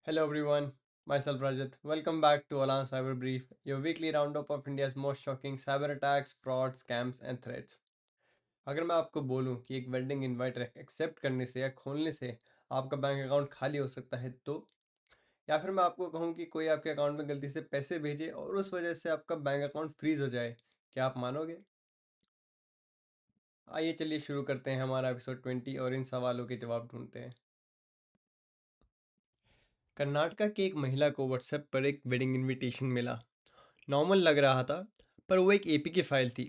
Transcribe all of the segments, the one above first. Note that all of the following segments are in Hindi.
Hello everyone, myself Rajat. Welcome back to Alan Cyber Brief, your weekly roundup of India's most shocking cyber attacks, frauds, scams and threats. अगर मैं आपको बोलूं कि एक वेडिंग इनवाइट एक्सेप्ट करने से या खोलने से आपका बैंक अकाउंट खाली हो सकता है तो, या फिर मैं आपको कहूं कि कोई आपके अकाउंट में गलती से पैसे भेजे और उस वजह से आपका बैंक अकाउंट फ्रीज हो जाए, क्या आप मानोगे? आइए चलिए शुरू करते हैं हमारा एपिसोड 20 और इन सवालों के जवाब ढूंढते हैं। कर्नाटका की एक महिला को व्हाट्सएप पर एक वेडिंग इनविटेशन मिला। नॉर्मल लग रहा था, पर वो एक एपीके फाइल थी।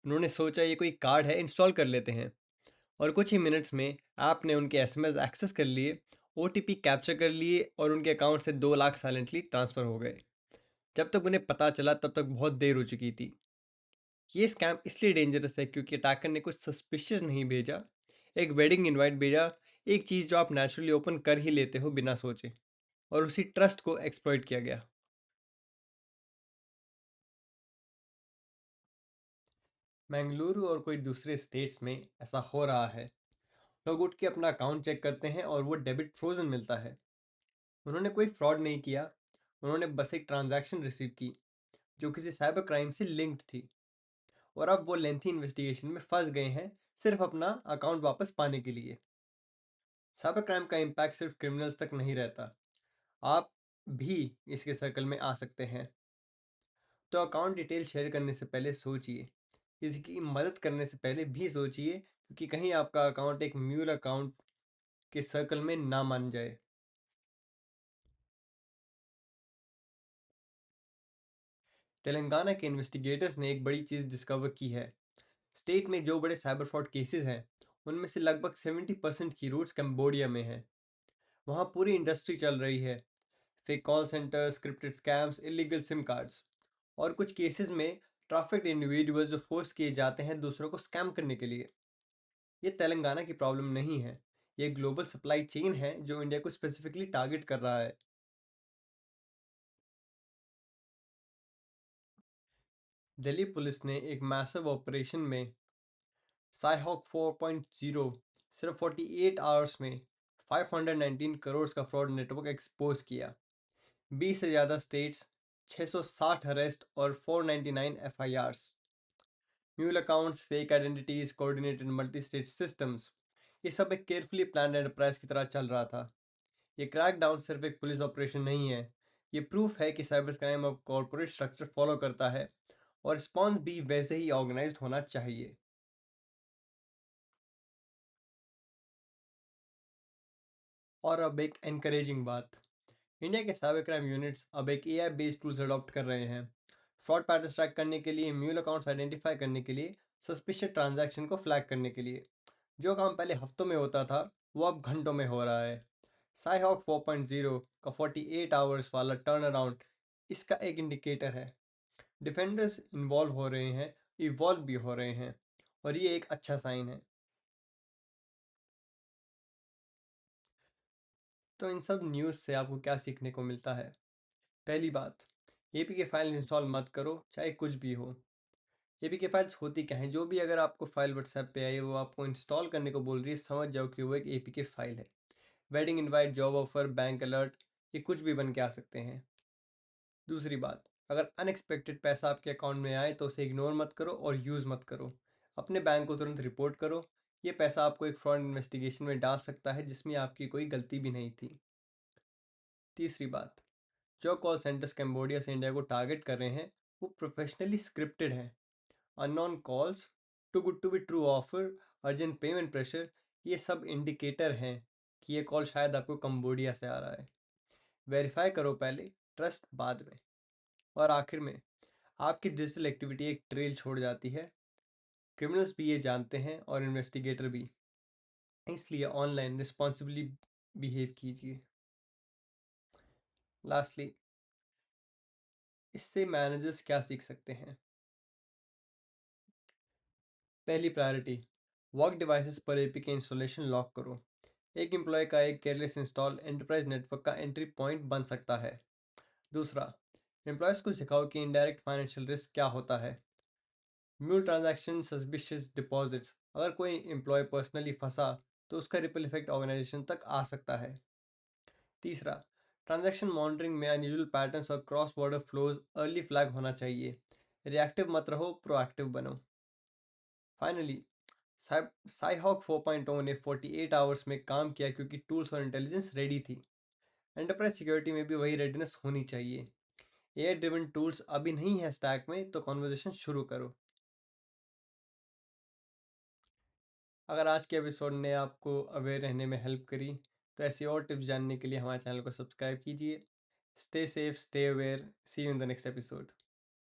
उन्होंने सोचा ये कोई कार्ड है, इंस्टॉल कर लेते हैं। और कुछ ही मिनट्स में ऐप ने उनके एसएमएस एक्सेस कर लिए, ओटीपी कैप्चर कर लिए और उनके अकाउंट से 2 लाख साइलेंटली ट्रांसफ़र हो गए। जब तक उन्हें पता चला तब तक बहुत देर हो चुकी थी। ये स्कैम इसलिए डेंजरस है क्योंकि अटैकर ने कुछ सस्पिशियस नहीं भेजा, एक वेडिंग इनवाइट भेजा, एक चीज़ जो आप नेचुरली ओपन कर ही लेते हो बिना सोचे, और उसी ट्रस्ट को एक्सप्लॉइट किया गया। बेंगलुरु और कोई दूसरे स्टेट्स में ऐसा हो रहा है। लोग उठ के अपना अकाउंट चेक करते हैं और वो डेबिट फ्रोजन मिलता है। उन्होंने कोई फ्रॉड नहीं किया, उन्होंने बस एक ट्रांजैक्शन रिसीव की जो किसी साइबर क्राइम से लिंक्ड थी, और अब वो लेंथी इन्वेस्टिगेशन में फंस गए हैं सिर्फ अपना अकाउंट वापस पाने के लिए। साइबर क्राइम का इम्पैक्ट सिर्फ क्रिमिनल्स तक नहीं रहता, आप भी इसके सर्कल में आ सकते हैं। तो अकाउंट डिटेल शेयर करने से पहले सोचिए, किसी की मदद करने से पहले भी सोचिए, क्योंकि कहीं आपका अकाउंट एक म्यूल अकाउंट के सर्कल में ना मान जाए। तेलंगाना के इन्वेस्टिगेटर्स ने एक बड़ी चीज़ डिस्कवर की है। स्टेट में जो बड़े साइबर फ्रॉड केसेस हैं, उनमें से लगभग 70% की रूट्स कंबोडिया में हैं। वहाँ पूरी इंडस्ट्री चल रही है, fake call centre, scripted scams, illegal SIM cards, और कुछ केसेस में ट्रैफिक्ड इंडिविजुअल्स जो फोर्स किए जाते हैं दूसरों को स्कैम करने के लिए। ये तेलंगाना की प्रॉब्लम नहीं है, ये ग्लोबल सप्लाई चेन है जो इंडिया को स्पेसिफिकली टारगेट कर रहा है। दिल्ली पुलिस ने एक मैसिव ऑपरेशन में साइहॉक 4.0 सिर्फ 48 आवर्स में 519 करोड़ का फ्रॉड नेटवर्क एक्सपोज किया। 20 से ज़्यादा स्टेट्स, 660 अरेस्ट और 499 FIRs. Mule accounts, fake identities, coordinated multi state systems, ये सब एक केयरफुली प्लान एंटरप्राइज की तरह चल रहा था। ये क्रैकडाउन सिर्फ एक पुलिस ऑपरेशन नहीं है, ये प्रूफ है कि साइबर क्राइम अब कॉर्पोरेट स्ट्रक्चर फॉलो करता है, और रिस्पॉन्स भी वैसे ही ऑर्गेनाइज्ड होना चाहिए। और अब एक एनकरेजिंग बात, इंडिया के साइबर क्राइम यूनिट्स अब एक एआई बेस्ड टूल्स अडॉप्ट कर रहे हैं। फ्रॉड पैटर्न ट्रैक करने के लिए, म्यूल अकाउंट्स आइडेंटिफाई करने के लिए, सस्पिशियस ट्रांजैक्शन को फ्लैग करने के लिए। जो काम पहले हफ्तों में होता था, वो अब घंटों में हो रहा है। साइहॉक 4.0 का 48 आवर्स वाला टर्न अराउंड इसका एक इंडिकेटर है। डिफेंडर्स इन्वॉल्व हो रहे हैं, इवॉल्व भी हो रहे हैं, और ये एक अच्छा साइन है। तो इन सब न्यूज़ से आपको क्या सीखने को मिलता है? पहली बात, एपीके फाइल इंस्टॉल मत करो, चाहे कुछ भी हो। एपीके फाइल्स होती क्या हैं? जो भी अगर आपको फाइल व्हाट्सएप पे आई है वो आपको इंस्टॉल करने को बोल रही है, समझ जाओ कि वो एक एपीके फाइल है। Wedding invite, job offer, bank alert, ये कुछ भी बन के आ सकते हैं। दूसरी बात, अगर अनएक्सपेक्टेड पैसा आपके अकाउंट में आए तो उसे इग्नोर मत करो और यूज़ मत करो। अपने बैंक को तुरंत रिपोर्ट करो। ये पैसा आपको एक फ्रॉड इन्वेस्टिगेशन में डाल सकता है जिसमें आपकी कोई गलती भी नहीं थी। तीसरी बात, जो कॉल सेंटर्स कैम्बोडिया से इंडिया को टारगेट कर रहे हैं वो प्रोफेशनली स्क्रिप्टेड हैं। Unknown calls, too good to be true offer, urgent payment pressure, ये सब इंडिकेटर हैं कि ये कॉल शायद आपको कंबोडिया से आ रहा है। वेरीफाई करो पहले, ट्रस्ट बाद में। और आखिर में, आपकी डिजिटल एक्टिविटी एक ट्रेल छोड़ जाती है। क्रिमिनल्स भी ये जानते हैं और इन्वेस्टिगेटर भी, इसलिए ऑनलाइन रिस्पॉन्सिबली बिहेव कीजिए। लास्टली, इससे मैनेजर्स क्या सीख सकते हैं? पहली प्रायोरिटी, वर्क डिवाइसेस पर एपीके इंस्टॉलेशन लॉक करो। एक एम्प्लॉय का एक केयरलेस इंस्टॉल एंटरप्राइज नेटवर्क का एंट्री पॉइंट बन सकता है। दूसरा, एम्प्लॉयज़ को सिखाओ कि इनडायरेक्ट फाइनेंशियल रिस्क क्या होता है। म्यूल ट्रांजैक्शन, सस्पिशियस डिपॉजिट्स, अगर कोई एम्प्लॉय पर्सनली फंसा तो उसका रिपल इफेक्ट ऑर्गेनाइजेशन तक आ सकता है। तीसरा, ट्रांजैक्शन मॉनिटरिंग में अनयूजुअल पैटर्न्स और cross border flows early flag होना चाहिए। रिएक्टिव मत रहो, प्रोएक्टिव बनो। फाइनली, साइहॉक 4.0 ने 48 आवर्स में काम किया क्योंकि टूल्स और इंटेलिजेंस रेडी थी। एंटरप्राइज सिक्योरिटी में भी वही रेडीनेस होनी चाहिए। एआई ड्रिवन टूल्स अभी नहीं है स्टैक में, तो कॉन्वर्जेशन शुरू करो। अगर आज के एपिसोड ने आपको अवेयर रहने में हेल्प करी, तो ऐसी और टिप्स जानने के लिए हमारे चैनल को सब्सक्राइब कीजिए। Stay safe, stay aware, see you in the next episode.